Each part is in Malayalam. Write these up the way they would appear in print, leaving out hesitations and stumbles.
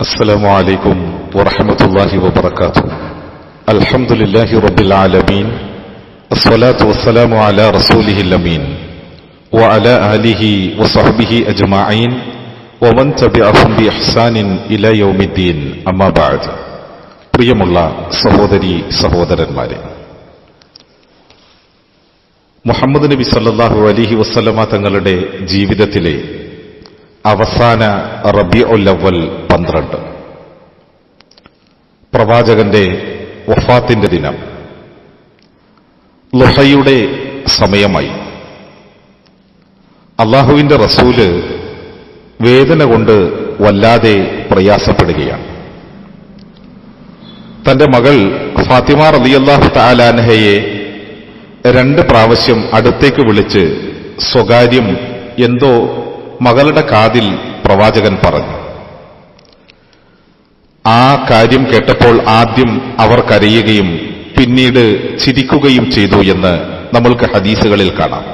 السلام عليكم ورحمة الله وبركاته. الحمد لله رب العالمين، الصلاة والسلام على رسوله الأمين وعلى آله وصحبه أجمعين ومن تبعهم بإحسان إلى يوم الدين. أما بعد. പ്രിയമുള്ള സഹോദരി സഹോദരന്മാരെ, മുഹമ്മദ് നബി സല്ലല്ലാഹു അലൈഹി വസല്ലമ തങ്ങളുടെ ജീവിതത്തിലെ അവസാന റബീഉൽ അവ്വൽ 12, പ്രവാചകന്റെ വഫാത്തിന്റെ ദിനം, ളുഹയുടെ സമയമായി. അള്ളാഹുവിന്റെ റസൂല് വേദന കൊണ്ട് വല്ലാതെ പ്രയാസപ്പെടുകയാണ്. തന്റെ മകൾ ഫാത്തിമ റളിയല്ലാഹു തആല അൻഹയെ 2 പ്രാവശ്യം അടുത്തേക്ക് വിളിച്ച് സ്വകാര്യം എന്തോ മകളുടെ കാതിൽ പ്രവാചകൻ പറഞ്ഞു. ആ കാര്യം കേട്ടപ്പോൾ ആദ്യം അവർ കരയുകയും പിന്നീട് ചിരിക്കുകയും ചെയ്തു എന്ന് നമ്മൾക്ക് ഹദീസുകളിൽ കാണാം.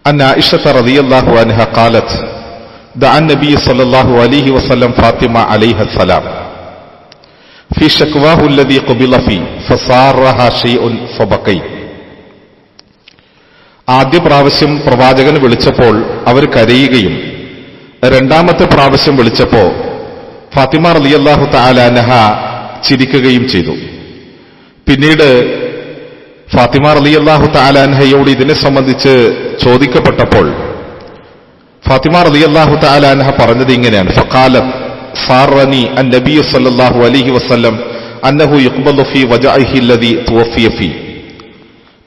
അൻ ആയിഷത റളിയല്ലാഹു അൻഹ ഖാലത്ത് ദഅ നബി സല്ലല്ലാഹു അലൈഹി വസല്ലം ഫാത്തിമ അലൈഹസ്സലാം ഫി ശക്വാഹു അല്ലദീ ഖുബില ഫീ ഫസാറഹാ ശൈഉൻ ഫബഖൈ. ആദ്യ പ്രാവശ്യം പ്രവാചകൻ വിളിച്ചപ്പോൾ അവർ കരയുകയും 2ാമത്തെ പ്രാവശ്യം വിളിച്ചപ്പോ ഫാത്തിമ റളിയല്ലാഹു തആല അൻഹ ചിരിക്കുകയും ചെയ്തു. പിന്നീട് ഫാത്തിമ റളിയല്ലാഹു തആല അൻഹയോട് ഇതിനെ സംബന്ധിച്ച് ചോദിക്കപ്പെട്ടപ്പോൾ ഫാത്തിമ റളിയല്ലാഹു തആല അൻഹ പറഞ്ഞത് ഇങ്ങനെയാണ്: ഫഖാലത് സാറനി അൻ നബി സല്ലല്ലാഹു അലൈഹി വസല്ലം അന്നഹു യുഖ്ബലു ഫീ വജഇഹി അല്ലദീ തുവഫിയ ഫീ.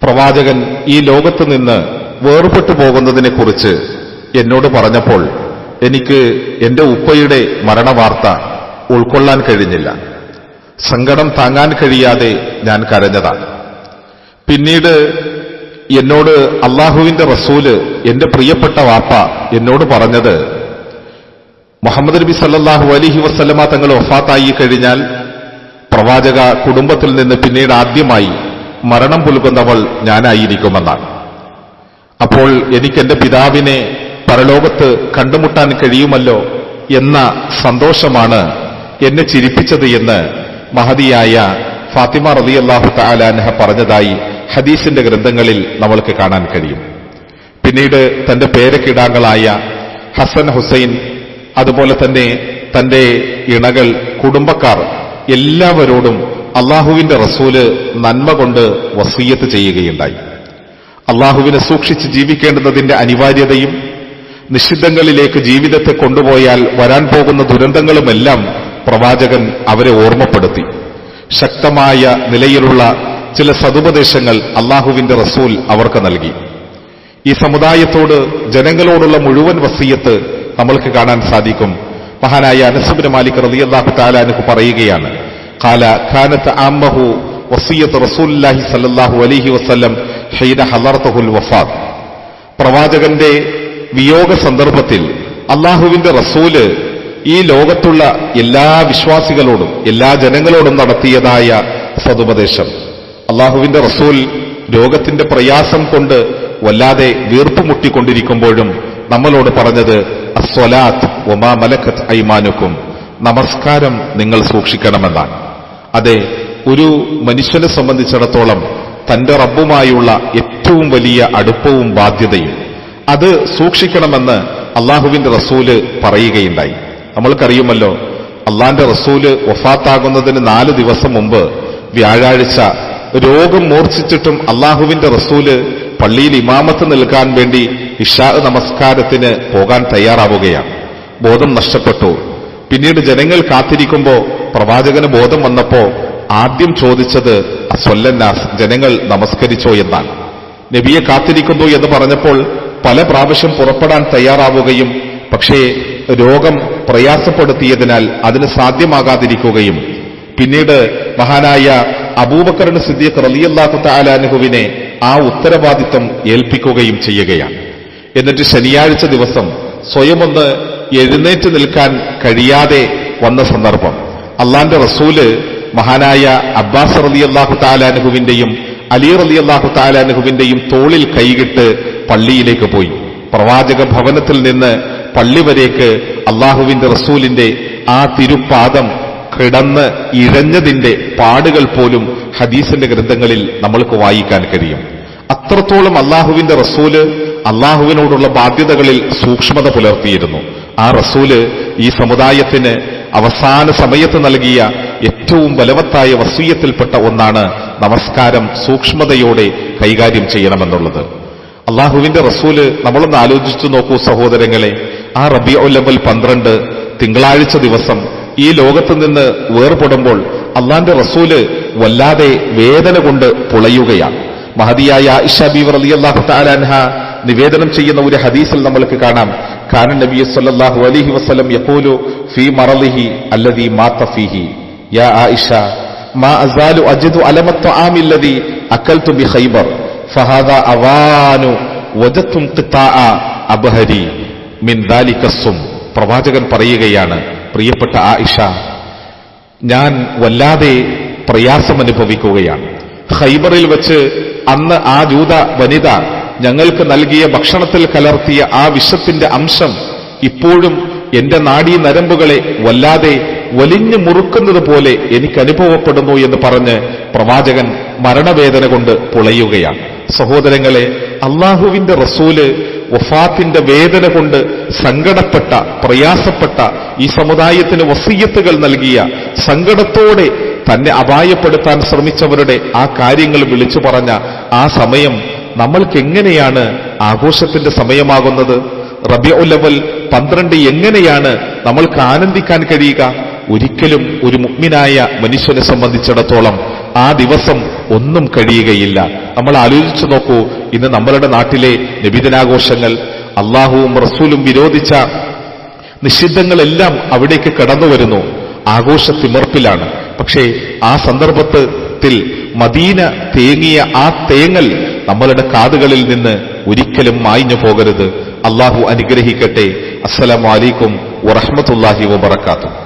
പ്രവാചകൻ ഈ ലോകത്ത് നിന്ന് വേർപെട്ടു പോകുന്നതിനെക്കുറിച്ച് എന്നോട് പറഞ്ഞപ്പോൾ എനിക്ക് എന്റെ ഉപ്പയുടെ മരണവാർത്ത ഉൾക്കൊള്ളാൻ കഴിഞ്ഞില്ല. സങ്കടം താങ്ങാൻ കഴിയാതെ ഞാൻ കരഞ്ഞതാണ്. പിന്നീട് എന്നോട് അള്ളാഹുവിന്റെ റസൂല്, എന്റെ പ്രിയപ്പെട്ട വാപ്പ എന്നോട് പറഞ്ഞത്, മുഹമ്മദ് നബി സല്ലല്ലാഹു അലൈഹി വസല്ലമ തങ്ങൾ വഫാത്തായി കഴിഞ്ഞാൽ പ്രവാചക കുടുംബത്തിൽ നിന്ന് പിന്നീട് ആദ്യമായി മരണം പുൽകുന്നവൾ ഞാനായിരിക്കുമെന്നാണ്. അപ്പോൾ എനിക്കെന്റെ പിതാവിനെ പരലോകത്ത് കണ്ടുമുട്ടാൻ കഴിയുമല്ലോ എന്ന സന്തോഷമാണ് എന്നെ ചിരിപ്പിച്ചത് എന്ന് മഹദിയായ ഫാത്തിമ റളിയല്ലാഹു തആല അൻഹ പറഞ്ഞതായി ഹദീസിന്റെ ഗ്രന്ഥങ്ങളിൽ നമ്മൾക്ക് കാണാൻ കഴിയും. പിന്നീട് തന്റെ പേരക്കിടാങ്ങളായ ഹസൻ, ഹുസൈൻ, അതുപോലെ തന്നെ തന്റെ ഇണകൾ, കുടുംബക്കാർ എല്ലാവരോടും അള്ളാഹുവിന്റെ റസൂല് നന്മ കൊണ്ട് വസിയ്യത്ത് ചെയ്യുകയുണ്ടായി. അള്ളാഹുവിനെ സൂക്ഷിച്ച് ജീവിക്കേണ്ടതിന്റെ അനിവാര്യതയും നിഷിദ്ധങ്ങളിലേക്ക് ജീവിതത്തെ കൊണ്ടുപോയാൽ വരാൻ പോകുന്ന ദുരന്തങ്ങളുമെല്ലാം പ്രവാചകൻ അവരെ ഓർമ്മപ്പെടുത്തി. ശക്തമായ നിലയിലുള്ള ചില സതുപദേശങ്ങൾ അള്ളാഹുവിന്റെ റസൂൽ അവർക്ക് നൽകി. ഈ സമുദായത്തോട്, ജനങ്ങളോടുള്ള മുഴുവൻ വസിയ്യത്ത് നമ്മൾക്ക് കാണാൻ സാധിക്കും. മഹാനായ അനസ് ഇബ്നു മാലിക് റളിയല്ലാഹു തആല അൻഹു പറയുകയാണ്: ഖാല കാനത്ത് അമ്മഹു വസിയ്യത്ത് റസൂലുള്ളാഹി സ്വല്ലല്ലാഹു അലൈഹി വസല്ലം ഹീന ഹളറതുൽ വഫാത്ത്. പ്രവാചകന്റെ വിയോഗ സന്ദർഭത്തിൽ അള്ളാഹുവിന്റെ റസൂല് ഈ ലോകത്തുള്ള എല്ലാ വിശ്വാസികളോടും, എല്ലാ ജനങ്ങളോടും നടത്തിയതായ സതുപദേശം, അള്ളാഹുവിന്റെ റസൂൽ രോഗത്തിന്റെ പ്രയാസം കൊണ്ട് വല്ലാതെ വീർപ്പുമുട്ടിക്കൊണ്ടിരിക്കുമ്പോഴും നമ്മളോട് പറഞ്ഞത് അസ്വലാത്ത് വമാ മലക്കത്ത് ഐമാനുക്കും, നമസ്കാരം നിങ്ങൾ സൂക്ഷിക്കണമെന്നാണ്. അതെ, ഒരു മനുഷ്യനെ സംബന്ധിച്ചിടത്തോളം തന്റെ റബ്ബുമായുള്ള ഏറ്റവും വലിയ അടുപ്പവും ബാധ്യതയും അത് സൂക്ഷിക്കണമെന്ന് അള്ളാഹുവിന്റെ റസൂല് പറയുകയുണ്ടായി. നമ്മൾക്കറിയുമല്ലോ, അള്ളാന്റെ റസൂല് വഫാത്താകുന്നതിന് 4 ദിവസം മുമ്പ് വ്യാഴാഴ്ച രോഗം മൂർച്ഛിച്ചിട്ടും അള്ളാഹുവിന്റെ റസൂല് പള്ളിയിൽ ഇമാമത്ത് നിൽക്കാൻ വേണ്ടി ഇശാ നമസ്കാരത്തിന് പോകാൻ തയ്യാറാവുകയാണ്. ബോധം നഷ്ടപ്പെട്ടു. പിന്നീട് ജനങ്ങൾ കാത്തിരിക്കുമ്പോ പ്രവാചകന് ബോധം വന്നപ്പോ ആദ്യം ചോദിച്ചത് അസ്വല്ലന്നാസ്, ജനങ്ങൾ നമസ്കരിച്ചോ എന്നാണ്. നബിയെ കാത്തിരിക്കുന്നു എന്ന് പറഞ്ഞപ്പോൾ പല പ്രാവശ്യം പുറപ്പെടാൻ തയ്യാറാവുകയും പക്ഷേ രോഗം പ്രയാസപ്പെടുത്തിയതിനാൽ അതിന് സാധ്യമാകാതിരിക്കുകയും പിന്നീട് മഹാനായ അബൂബക്കർ സിദ്ദീഖ് റളിയല്ലാഹു തആല അൻഹുവിനെ ആ ഉത്തരവാദിത്വം ഏൽപ്പിക്കുകയും ചെയ്യുകയാണ്. എന്നിട്ട് ശനിയാഴ്ച ദിവസം സ്വയമൊന്ന് എഴുന്നേറ്റ് നിൽക്കാൻ കഴിയാതെ വന്ന സന്ദർഭം അള്ളാന്റെ റസൂല് മഹാനായ അബ്ബാസ് റളിയല്ലാഹു തആല അൻഹുവിന്റെയും അലി റളിയല്ലാഹു തആല അൻഹുവിന്റെയും തോളിൽ കൈകിട്ട് പള്ളിയിലേക്ക് പോയി. പ്രവാചക ഭവനത്തിൽ നിന്ന് പള്ളി വരേക്ക് അള്ളാഹുവിന്റെ റസൂലിന്റെ ആ തിരുപ്പാദം കിടന്ന് ഇഴഞ്ഞതിന്റെ പാടുകൾ പോലും ഹദീസിന്റെ ഗ്രന്ഥങ്ങളിൽ നമ്മൾക്ക് വായിക്കാൻ കഴിയും. അത്രത്തോളം അള്ളാഹുവിന്റെ റസൂല് അള്ളാഹുവിനോടുള്ള ബാധ്യതകളിൽ സൂക്ഷ്മത പുലർത്തിയിരുന്നു. ആ റസൂല് ഈ സമുദായത്തിന് അവസാന സമയത്ത് നൽകിയ ഏറ്റവും ബലവത്തായ വസീയത്തിൽപ്പെട്ട ഒന്നാണ് നമസ്കാരം സൂക്ഷ്മതയോടെ കൈകാര്യം ചെയ്യണമെന്നുള്ളത്. അള്ളാഹുവിന്റെ റസൂല് നമ്മളൊന്ന് ആലോചിച്ചു നോക്കൂ സഹോദരങ്ങളെ. ആ റബീഉൽ അവ്വൽ 12 തിങ്കളാഴ്ച ദിവസം ഈ ലോകത്ത് നിന്ന് വേർപെടുമ്പോൾ അള്ളാന്റെ റസൂല് വല്ലാതെ വേദന കൊണ്ട് പുളയുകയാണ്. മഹദിയായ ആയിഷ ബീവി റളിയല്ലാഹു തആല അൻഹ നിവേദനം ചെയ്യുന്ന ഒരു ഹദീസിൽ നമ്മൾക്ക് കാണാം, കാന നബി സല്ലല്ലാഹു അലൈഹി വസല്ലം യഖൂലു ഫീ മറളിഹി അല്ലദീ മാത ഫീഹി യാ ആയിഷ മാ അസാലു അജിദു അലമ ത്വആമി അല്ലദീ അകൽതു ബി ഖൈബർ ഫഹാദാ അവാനു വജത്തും ഖിതാഅ അബ്ഹരി മിൻ ദാലിക സും. പ്രവാചകൻ പറയുകയാണ്, പ്രിയപ്പെട്ട ആയിഷ, ഞാൻ വല്ലാതെ പ്രയാസമനുഭവിക്കുകയാണ്. ഖൈബറിൽ വെച്ച് അന്ന് ആ ജൂത വനിത ഞങ്ങൾക്ക് നൽകിയ ഭക്ഷണത്തിൽ കലർത്തിയ ആ വിഷത്തിന്റെ അംശം ഇപ്പോഴും എന്റെ നാഡീ നരമ്പുകളെ വല്ലാതെ വലിഞ്ഞു മുറുക്കുന്നത് പോലെ എനിക്ക് അനുഭവപ്പെടുന്നു എന്ന് പറഞ്ഞ് പ്രവാചകൻ മരണവേദന കൊണ്ട് പുളയുകയാണ്. സഹോദരങ്ങളെ, അള്ളാഹുവിന്റെ റസൂല് വഫാത്തിന്റെ വേദന കൊണ്ട് സങ്കടപ്പെട്ട പ്രയാസപ്പെട്ട ഈ സമുദായത്തിന് വസിയ്യത്തുകൾ നൽകിയ, സങ്കടത്തോടെ തന്നെ അപായപ്പെടുത്താൻ ശ്രമിച്ചവരുടെ ആ കാര്യങ്ങൾ വിളിച്ചു പറഞ്ഞ ആ സമയം നമ്മൾക്കെങ്ങനെയാണ് ആഘോഷത്തിന്റെ സമയമാകുന്നത്? റബീഉൽ അവ്വൽ 12 എങ്ങനെയാണ് നമ്മൾക്ക് ആനന്ദിക്കാൻ കഴിയുക? ഒരിക്കലും ഒരു മുഅ്മിനായ മനുഷ്യനെ സംബന്ധിച്ചിടത്തോളം ആ ദിവസം ഒന്നും കഴിയുകയില്ല. നമ്മൾ ആലോചിച്ചു നോക്കൂ, ഇന്ന് നമ്മളുടെ നാട്ടിലെ നബിദിനാഘോഷങ്ങൾ, അള്ളാഹുവും റസൂലും വിരോധിച്ച നിഷിദ്ധങ്ങളെല്ലാം അവിടേക്ക് കടന്നു വരുന്നു. ആഘോഷത്തിമിർപ്പിലാണ്. പക്ഷേ ആ സന്ദർഭത്തിൽ മദീന തേങ്ങിയ ആ തേങ്ങൽ നമ്മളുടെ കാതുകളിൽ നിന്ന് ഒരിക്കലും മായ്ഞ്ഞു പോകരുത്. അള്ളാഹു അനുഗ്രഹിക്കട്ടെ. അസ്സലാമു അലൈക്കും വറഹ്മത്തുള്ളാഹി വബറകാതുഹു.